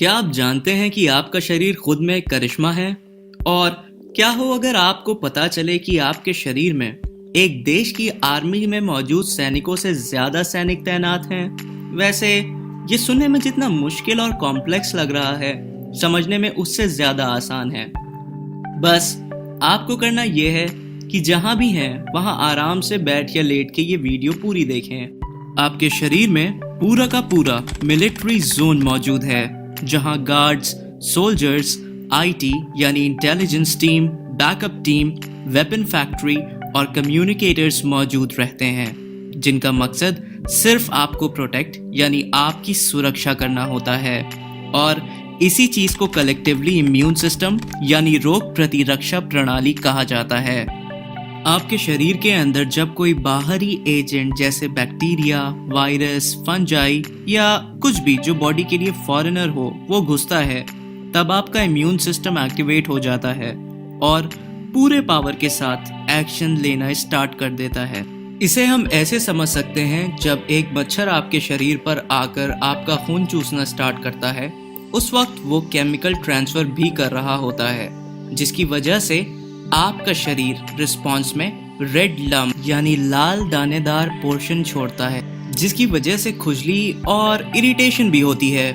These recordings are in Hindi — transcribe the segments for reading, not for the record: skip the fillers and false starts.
क्या आप जानते हैं कि आपका शरीर खुद में एक करिश्मा है? और क्या हो अगर आपको पता चले कि आपके शरीर में एक देश की आर्मी में मौजूद सैनिकों से ज्यादा सैनिक तैनात हैं? वैसे ये सुनने में जितना मुश्किल और कॉम्प्लेक्स लग रहा है, समझने में उससे ज्यादा आसान है। बस आपको करना यह है कि जहां भी हैं वहां आराम से बैठ या लेट के ये वीडियो पूरी देखें। आपके शरीर में पूरा का पूरा मिलिट्री जोन मौजूद है, जहां गार्ड्स, सोल्जर्स, आईटी यानी intelligence team, backup team, weapon factory और कम्युनिकेटर्स मौजूद रहते हैं, जिनका मकसद सिर्फ आपको प्रोटेक्ट यानी आपकी सुरक्षा करना होता है। और इसी चीज को कलेक्टिवली इम्यून सिस्टम यानी रोग प्रतिरक्षा प्रणाली कहा जाता है। आपके शरीर के अंदर जब कोई बाहरी एजेंट जैसे बैक्टीरिया, वायरस, फंजाई या कुछ भी जो बॉडी के लिए फॉरेनर हो वो घुसता है, तब आपका इम्यून सिस्टम एक्टिवेट हो जाता है और पूरे पावर के साथ एक्शन लेना स्टार्ट कर देता है। इसे हम ऐसे समझ सकते हैं, जब एक मच्छर आपके शरीर पर आकर आपका खून चूसना स्टार्ट करता है, उस वक्त वो केमिकल ट्रांसफर भी कर रहा होता है, जिसकी वजह से आपका शरीर रिस्पॉन्स में रेड लम्प यानी लाल दानेदार पोर्शन छोड़ता है, जिसकी वजह से खुजली और इरिटेशन भी होती है।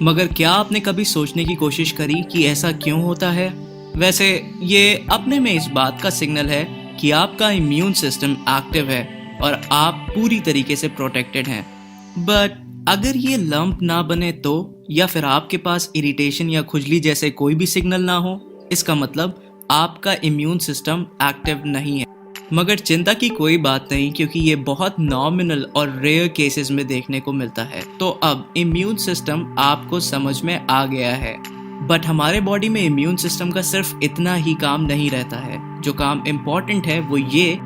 मगर क्या आपने कभी सोचने की कोशिश करी कि ऐसा क्यों होता है? वैसे ये अपने में इस बात का सिग्नल है कि आपका इम्यून सिस्टम एक्टिव है और आप पूरी तरीके से प्रोटेक्टेड हैं। बट अगर ये लंप ना बने तो, या फिर आपके पास इरिटेशन या खुजली जैसे कोई भी सिग्नल ना हो, इसका मतलब आपका इम्यून सिस्टम एक्टिव नहीं है। मगर चिंता की कोई बात नहीं, क्योंकि ये बहुत नॉमिनल और रेयर केसेस में देखने को मिलता है। तो अब इम्यून सिस्टम आपको समझ में आ गया है। बट हमारे बॉडी में इम्यून सिस्टम का सिर्फ इतना ही काम नहीं रहता है। जो काम इम्पोर्टेंट है वो ये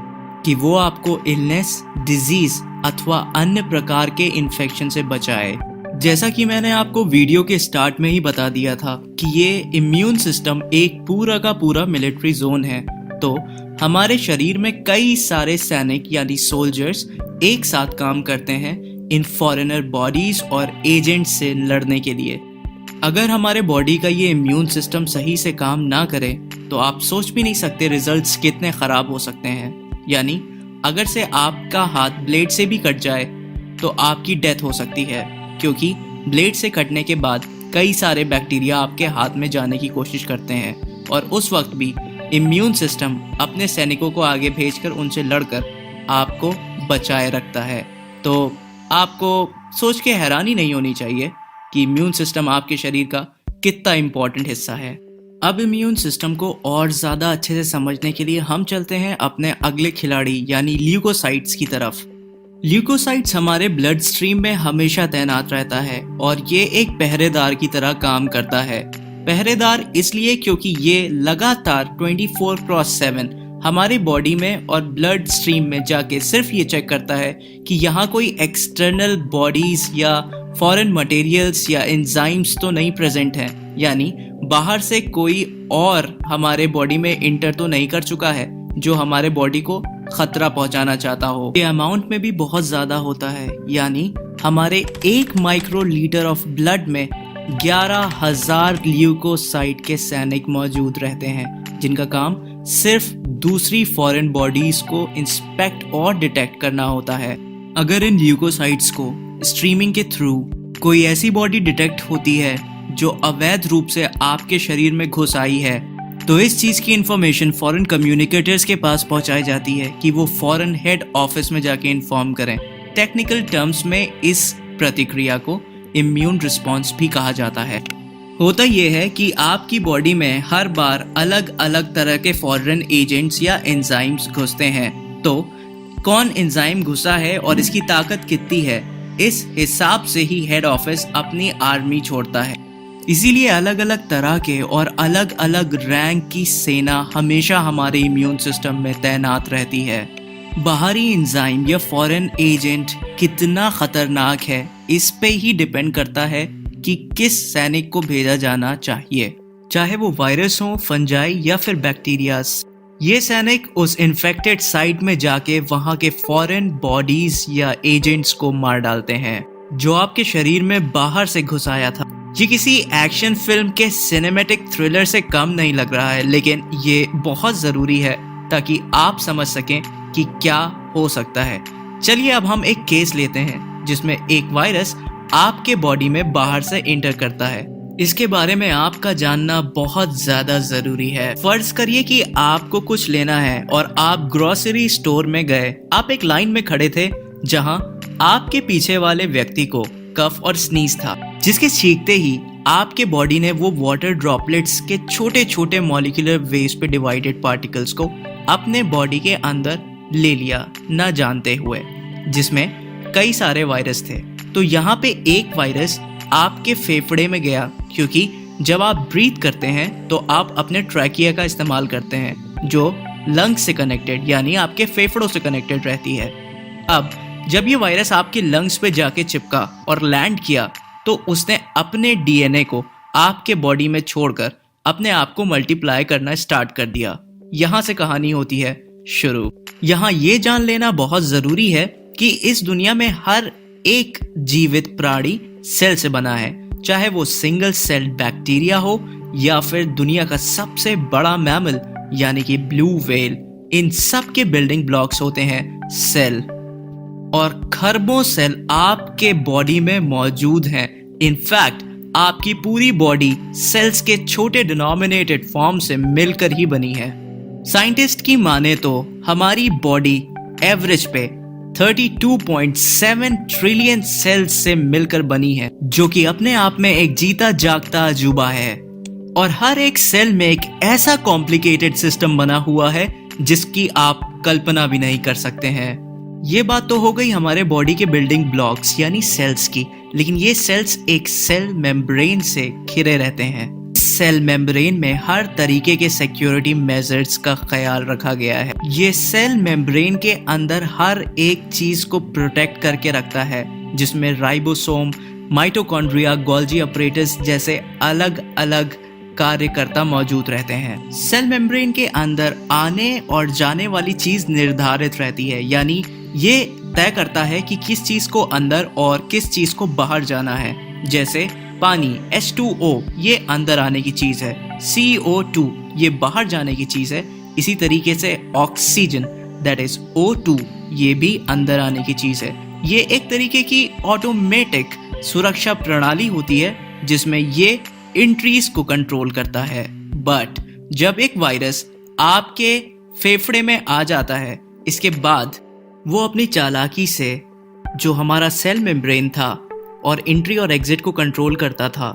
कि वो आपको इलनेस, डिजीज अथवा अन्य प्रकार के इन्फेक्शन से बचाए। जैसा कि मैंने आपको वीडियो के स्टार्ट में ही बता दिया था कि ये इम्यून सिस्टम एक पूरा का पूरा मिलिट्री जोन है। तो हमारे शरीर में कई सारे सैनिक यानी सोल्जर्स एक साथ काम करते हैं इन फॉरेनर बॉडीज और एजेंट्स से लड़ने के लिए। अगर हमारे बॉडी का ये इम्यून सिस्टम सही से काम ना करे तो आप सोच भी नहीं सकते रिजल्ट्स कितने खराब हो सकते हैं। यानी अगर से आपका हाथ ब्लेड से भी कट जाए तो आपकी डेथ हो सकती है, क्योंकि ब्लेड से कटने के बाद कई सारे बैक्टीरिया आपके हाथ में जाने की कोशिश करते हैं और उस वक्त भी इम्यून सिस्टम अपने सैनिकों को आगे भेजकर उनसे लड़कर आपको बचाए रखता है। तो आपको सोच के हैरानी नहीं होनी चाहिए कि इम्यून सिस्टम आपके शरीर का कितना इम्पोर्टेंट हिस्सा है। अब इम्यून सिस्टम को और ज़्यादा अच्छे से समझने के लिए हम चलते हैं अपने अगले खिलाड़ी यानी ल्यूकोसाइट्स की तरफ। ल्यूकोसाइट्स हमारे ब्लड स्ट्रीम में हमेशा तैनात रहता है और ये एक पहरेदार की तरह काम करता है। पहरेदार इसलिए क्योंकि ये लगातार 24/7 हमारी बॉडी में और ब्लड स्ट्रीम में जाके सिर्फ ये चेक करता है कि यहाँ कोई एक्सटर्नल बॉडीज या फॉरेन मटेरियल्स या एंजाइम्स तो नहीं प्रेजेंट हैं, यानी बाहर से कोई और हमारे बॉडी में इंटर तो नहीं कर चुका है जो हमारे बॉडी को खतरा पहुंचाना चाहता हो। ये अमाउंट में भी बहुत ज्यादा होता है, यानी हमारे 1 माइक्रोलीटर ऑफ ब्लड में 11,000 ल्यूकोसाइट के सैनिक मौजूद रहते हैं, जिनका काम सिर्फ दूसरी फॉरेन बॉडीज को इंस्पेक्ट और डिटेक्ट करना होता है। अगर इन ल्यूकोसाइट्स को स्ट्रीमिंग के थ्रू कोई ऐसी बॉडी डिटेक्ट होती है जो अवैध रूप से आपके शरीर में घुस आई है, तो इस चीज की इंफॉर्मेशन फॉरेन कम्युनिकेटर्स के पास पहुंचाई जाती है कि वो फॉरेन हेड ऑफिस में जाके इन्फॉर्म करें। टेक्निकल टर्म्स में इस प्रतिक्रिया को इम्यून रिस्पॉन्स भी कहा जाता है। होता यह है कि आपकी बॉडी में हर बार अलग अलग तरह के फॉरेन एजेंट्स या एंजाइम्स घुसते हैं। तो कौन एंजाइम घुसा है और इसकी ताकत कितनी है, इस हिसाब से ही हेड ऑफिस अपनी आर्मी छोड़ता है। इसीलिए अलग अलग तरह के और अलग अलग रैंक की सेना हमेशा हमारे इम्यून सिस्टम में तैनात रहती है। बाहरी एंजाइम या फॉरेन एजेंट कितना खतरनाक है, इस पे ही डिपेंड करता है कि किस सैनिक को भेजा जाना चाहिए, चाहे वो वायरस हो, फंजाई या फिर बैक्टीरियाज। ये सैनिक उस इन्फेक्टेड साइट में जाके वहां के फॉरेन बॉडीज या एजेंट्स को मार डालते हैं जो आपके शरीर में बाहर से घुस आया था। ये किसी एक्शन फिल्म के सिनेमैटिक थ्रिलर से कम नहीं लग रहा है, लेकिन ये बहुत ज़रूरी है ताकि आप समझ सकें कि क्या हो सकता है। चलिए अब हम एक केस लेते हैं जिसमें एक वायरस आपके बॉडी में बाहर से एंटर करता है। इसके बारे में आपका जानना बहुत ज्यादा जरूरी है। फर्ज करिए कि आपको कुछ लेना है और आप ग्रोसरी स्टोर में गए। आप एक लाइन में खड़े थे जहां आपके पीछे वाले व्यक्ति को कफ और स्नीज था, जिसके छींकते ही आपके बॉडी ने वो वाटर ड्रॉपलेट्स के छोटे छोटे मॉलिक्यूलर वेव्स पे डिवाइडेड पार्टिकल्स को अपने बॉडी के अंदर ले लिया न जानते हुए, जिसमें कई सारे वायरस थे। तो यहाँ पे एक वायरस आपके फेफड़े में गया, क्योंकि जब आप ब्रीथ करते हैं तो आप अपने ट्रैकिया का इस्तेमाल करते हैं जो लंग्स से कनेक्टेड यानी आपके फेफड़ों से कनेक्टेड रहती है। अब जब ये वायरस आपके लंग्स पे जाके चिपका और लैंड किया तो उसने अपने डीएनए को आपके बॉडी में छोड़कर अपने आप को मल्टीप्लाई करना स्टार्ट कर दिया। यहाँ से कहानी होती है शुरू। यहाँ ये जान लेना बहुत जरूरी है कि इस दुनिया में हर एक जीवित प्राणी सेल से बना है, चाहे वो सिंगल सेल बैक्टीरिया हो या फिर दुनिया का सबसे बड़ा मैमल यानी कि ब्लू व्हेल। इन सब के बिल्डिंग ब्लॉक्स होते हैं सेल, और खरबों सेल आपके बॉडी में मौजूद हैं। इनफैक्ट आपकी पूरी बॉडी सेल्स के छोटे डिनोमिनेटेड फॉर्म से मिलकर ही बनी है। साइंटिस्ट की माने तो हमारी बॉडी एवरेज पे 32.7 ट्रिलियन सेल्स से मिलकर बनी है, जो कि अपने आप में एक जीता जागता अजूबा है। और हर एक सेल में एक ऐसा कॉम्प्लिकेटेड सिस्टम बना हुआ है जिसकी आप कल्पना भी नहीं कर सकते हैं। ये बात तो हो गई हमारे बॉडी के बिल्डिंग ब्लॉक्स यानी सेल्स की, लेकिन ये सेल्स एक सेल मेम्ब्रेन से घिरे रहते हैं। सेल मेम्ब्रेन में हर तरीके के सिक्योरिटी मेजर्स का ख्याल रखा गया है। ये सेल मेम्ब्रेन के अंदर हर एक चीज को प्रोटेक्ट करके रखता है, जिसमें राइबोसोम, माइटोकॉन्ड्रिया, गोल्जी अपरेटस जैसे अलग अलग कार्यकर्ता मौजूद रहते हैं। सेल मेम्ब्रेन के अंदर आने और जाने वाली चीज निर्धारित रहती है, यानी ये तय करता है कि किस चीज को अंदर और किस चीज को बाहर जाना है। जैसे पानी H2O ये अंदर आने की चीज है, CO2 ये बाहर जाने की चीज है। इसी तरीके से ऑक्सीजन दैट इज O2 ये भी अंदर आने की चीज है। ये एक तरीके की ऑटोमेटिक सुरक्षा प्रणाली होती है जिसमें ये एंट्रीज को कंट्रोल करता है। बट जब एक वायरस आपके फेफड़े में आ जाता है, इसके बाद वो अपनी चालाकी से जो हमारा सेल मेम्ब्रेन था और एंट्री और एग्जिट को कंट्रोल करता था,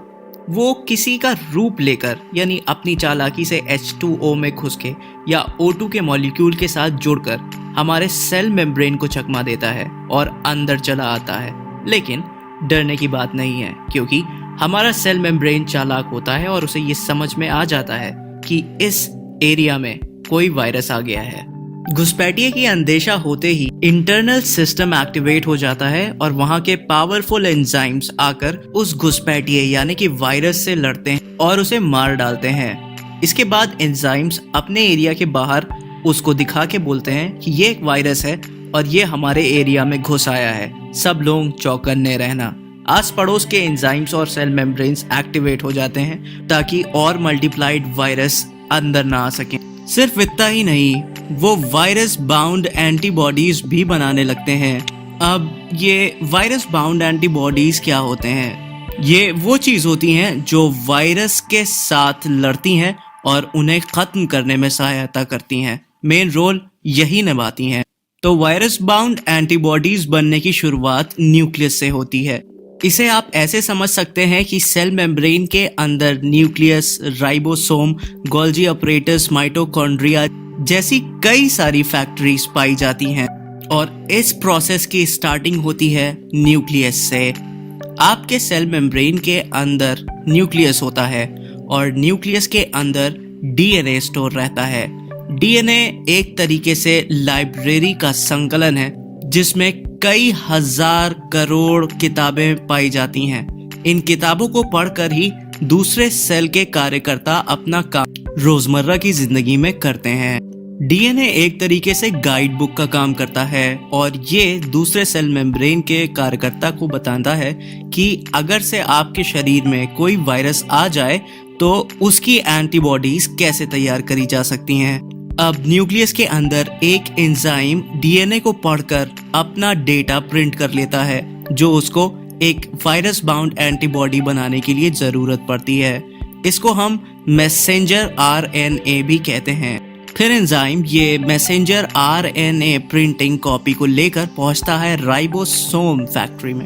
वो किसी का रूप लेकर यानी अपनी चालाकी से H2O में घुस के या O2 के मॉलिक्यूल के साथ जुड़कर हमारे सेल मेम्ब्रेन को चकमा देता है और अंदर चला आता है। लेकिन डरने की बात नहीं है, क्योंकि हमारा सेल मेम्ब्रेन चालाक होता है और उसे ये समझ में आ जाता है कि इस एरिया में कोई वायरस आ गया है। घुसपैठिए की अंदेशा होते ही इंटरनल सिस्टम एक्टिवेट हो जाता है और वहां के पावरफुल एंजाइम्स आकर उस घुसपैठिए यानी कि वायरस से लड़ते हैं और उसे मार डालते हैं। इसके बाद एंजाइम्स अपने एरिया के बाहर उसको दिखा के बोलते हैं कि ये एक वायरस है और ये हमारे एरिया में घुस आया है, सब लोग चौकन्ने रहना। आस पड़ोस के एंजाइम्स और सेल मेम्ब्रेन्स एक्टिवेट हो जाते हैं ताकि और मल्टीप्लाइड वायरस अंदर ना आ सके। सिर्फ इतना ही नहीं, वो वायरस बाउंड एंटीबॉडीज भी बनाने लगते हैं। अब ये वायरस बाउंड एंटीबॉडीज क्या होते हैं? ये वो चीज होती हैं जो वायरस के साथ लड़ती हैं और उन्हें खत्म करने में सहायता करती हैं, मेन रोल यही निभाती हैं। तो वायरस बाउंड एंटीबॉडीज बनने की शुरुआत न्यूक्लियस से होती है। इसे आप ऐसे समझ सकते हैं कि सेल मेम्ब्रेन के अंदर nucleus, ribosome, Golgi apparatus, mitochondria जैसी कई सारी फैक्टरीज पाई जाती हैं और इस प्रोसेस की स्टार्टिंग होती है न्यूक्लियस से। आपके सेल मेम्ब्रेन के अंदर न्यूक्लियस होता है और न्यूक्लियस के अंदर डीएनए स्टोर रहता है। डीएनए एक तरीके से लाइब्रेरी का संकलन है जिसमें कई हजार करोड़ किताबें पाई जाती हैं। इन किताबों को पढ़कर ही दूसरे सेल के कार्यकर्ता अपना काम रोजमर्रा की जिंदगी में करते हैं। डीएनए एक तरीके से गाइड बुक का काम करता है और ये दूसरे सेल मेम्ब्रेन के कार्यकर्ता को बताता है कि अगर से आपके शरीर में कोई वायरस आ जाए तो उसकी एंटीबॉडीज कैसे तैयार करी जा सकती हैं। अब न्यूक्लियस के अंदर एक एंजाइम डीएनए को पढ़कर अपना डेटा प्रिंट कर लेता है जो उसको एक वायरस बाउंड एंटीबॉडी बनाने के लिए जरूरत पड़ती है। इसको हम मैसेंजर आरएनए भी कहते हैं। फिर एंजाइम ये मैसेंजर आरएनए प्रिंटिंग कॉपी को लेकर पहुंचता है राइबोसोम फैक्ट्री में।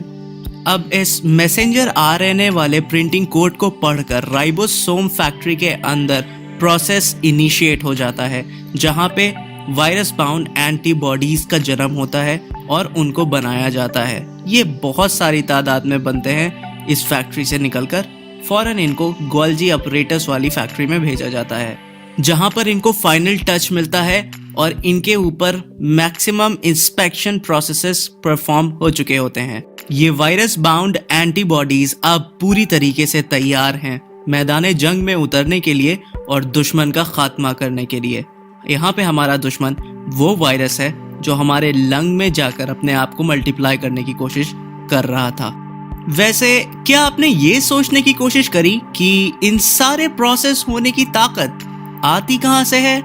अब इस मैसेंजर आरएनए वाले प्रिंटिंग कोड को पढ़कर राइबोसोम फैक्ट्री के अंदर प्रोसेस इनिशिएट हो जाता है जहां पे वायरस बाउंड एंटीबॉडीज का जन्म होता है और उनको बनाया जाता है। ये बहुत सारी तादाद में बनते हैं। इस फैक्ट्री से निकलकर फौरन इनको गोल्जी अपरेटस वाली फैक्ट्री में भेजा जाता है जहां पर इनको फाइनल टच मिलता है और इनके ऊपर मैक्सिमम इंस्पेक्शन प्रोसेसेस परफॉर्म हो चुके होते हैं। ये वायरस बाउंड एंटीबॉडीज अब पूरी तरीके से तैयार हैं मैदान जंग में उतरने के लिए और दुश्मन का खात्मा करने के लिए। यहाँ पे हमारा दुश्मन वो वायरस है जो हमारे लंग में जाकर अपने आप को मल्टीप्लाई करने की कोशिश कर रहा था। वैसे क्या आपने ये सोचने की कोशिश करी कि इन सारे प्रोसेस होने की ताकत आती कहां से है?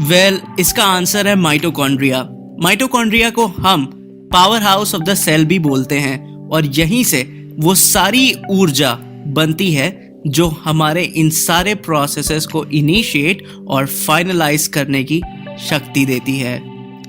वेल, इसका आंसर है माइटोकॉन्ड्रिया। माइटोकॉन्ड्रिया को हम power house of the cell भी बोलते हैं और यहीं से वो सारी ऊर्जा बनती है जो हमारे इन सारे प्रोसेसेस को इनिशिएट और फाइनलाइज करने की शक्ति देती है।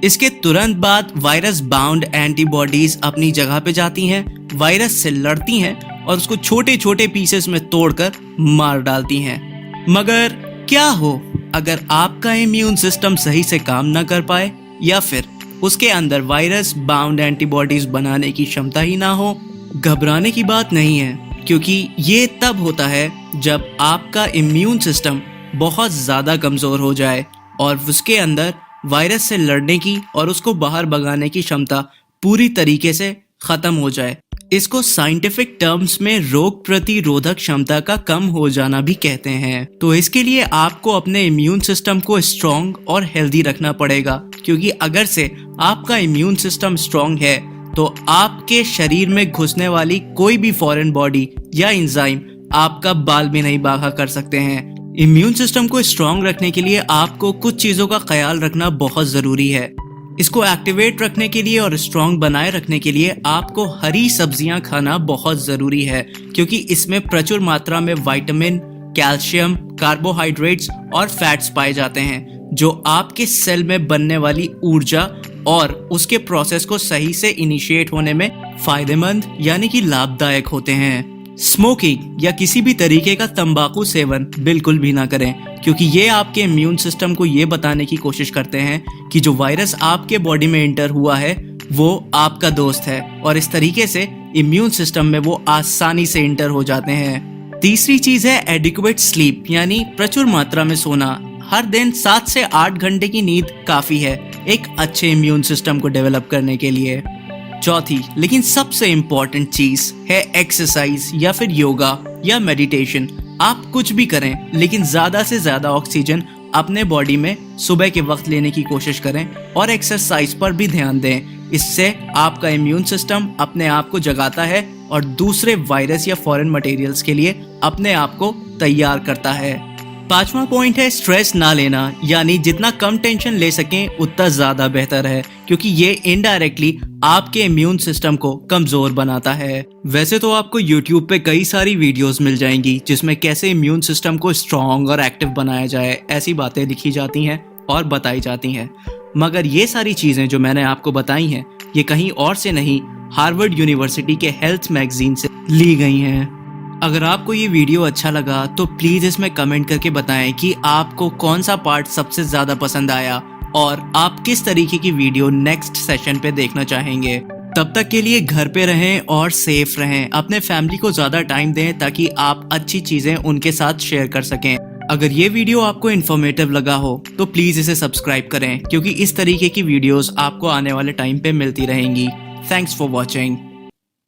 इसके तुरंत बाद वायरस बाउंड एंटीबॉडीज अपनी जगह पे जाती हैं, वायरस से लड़ती हैं और उसको छोटे छोटे पीसेस में तोड़कर मार डालती हैं। मगर क्या हो अगर आपका इम्यून सिस्टम सही से काम ना कर पाए या फिर उसके अंदर वायरस बाउंड एंटीबॉडीज बनाने की क्षमता ही ना हो? घबराने की बात नहीं है, क्योंकि ये तब होता है जब आपका इम्यून सिस्टम बहुत ज़्यादा कमज़ोर हो जाए और उसके अंदर वायरस से लड़ने की और उसको बाहर भगाने की क्षमता पूरी तरीके से ख़त्म हो जाए। इसको साइंटिफिक टर्म्स में रोग प्रतिरोधक क्षमता का कम हो जाना भी कहते हैं। तो इसके लिए आपको अपने इम्यून सिस्टम को स्ट्रॉन्ग और हेल्दी रखना पड़ेगा, क्योंकि अगर से आपका इम्यून सिस्टम स्ट्रॉन्ग है तो आपके शरीर में घुसने वाली कोई भी फॉरेन बॉडी या एंजाइम आपका बाल भी नहीं बागा कर सकते हैं। इम्यून सिस्टम को स्ट्रॉन्ग रखने के लिए आपको कुछ चीज़ों का ख्याल रखना बहुत ज़रूरी है। इसको एक्टिवेट रखने के लिए और स्ट्रॉन्ग बनाए रखने के लिए आपको हरी सब्जियां खाना बहुत ज़रूरी है, क्योंकि इसमें प्रचुर मात्रा में विटामिन, कैल्शियम, कार्बोहाइड्रेट्स और फैट्स पाए जाते हैं जो आपके सेल में बनने वाली ऊर्जा और उसके प्रोसेस को सही से इनिशिएट होने में फायदेमंद यानी कि लाभदायक होते हैं। स्मोकिंग या किसी भी तरीके का तंबाकू सेवन बिल्कुल भी ना करें, क्योंकि ये आपके इम्यून सिस्टम को ये बताने की कोशिश करते हैं कि जो वायरस आपके बॉडी में एंटर हुआ है वो आपका दोस्त है और इस तरीके से इम्यून सिस्टम में वो आसानी से एंटर हो जाते हैं। तीसरी चीज है एडिक्वेट स्लीप, यानी प्रचुर मात्रा में सोना। हर दिन 7 से 8 घंटे की नींद काफी है एक अच्छे इम्यून सिस्टम को डेवलप करने के लिए। चौथी लेकिन सबसे इम्पोर्टेंट चीज है एक्सरसाइज या फिर योगा या मेडिटेशन। आप कुछ भी करें लेकिन ज्यादा से ज्यादा ऑक्सीजन अपने बॉडी में सुबह के वक्त लेने की कोशिश करें और एक्सरसाइज पर भी ध्यान दें। इससे आपका इम्यून सिस्टम अपने आप को जगाता है और दूसरे वायरस या फॉरेन मटेरियल्स के लिए अपने आप को तैयार करता है। पांचवा पॉइंट है स्ट्रेस ना लेना, यानी जितना कम टेंशन ले सकें उतना ज्यादा बेहतर है, क्योंकि ये इनडायरेक्टली आपके इम्यून सिस्टम को कमजोर बनाता है। वैसे तो आपको YouTube पे कई सारी वीडियोस मिल जाएंगी जिसमें कैसे इम्यून सिस्टम को स्ट्रॉन्ग और एक्टिव बनाया जाए ऐसी बातें लिखी जाती हैं और बताई जाती हैं, मगर ये सारी चीजें जो मैंने आपको बताई हैं ये कहीं और से नहीं, हार्वर्ड यूनिवर्सिटी के हेल्थ मैगजीन से ली गई हैं। अगर आपको ये वीडियो अच्छा लगा तो प्लीज इसमें कमेंट करके बताएं कि आपको कौन सा पार्ट सबसे ज्यादा पसंद आया और आप किस तरीके की वीडियो नेक्स्ट सेशन पे देखना चाहेंगे। तब तक के लिए घर पे रहें और सेफ रहें। अपने फैमिली को ज्यादा टाइम दें ताकि आप अच्छी चीजें उनके साथ शेयर कर सकें। अगर ये वीडियो आपको इन्फॉर्मेटिव लगा हो तो प्लीज इसे सब्सक्राइब करें, क्योंकि इस तरीके की वीडियोस आपको आने वाले टाइम पे मिलती रहेंगी। Thanks for watching.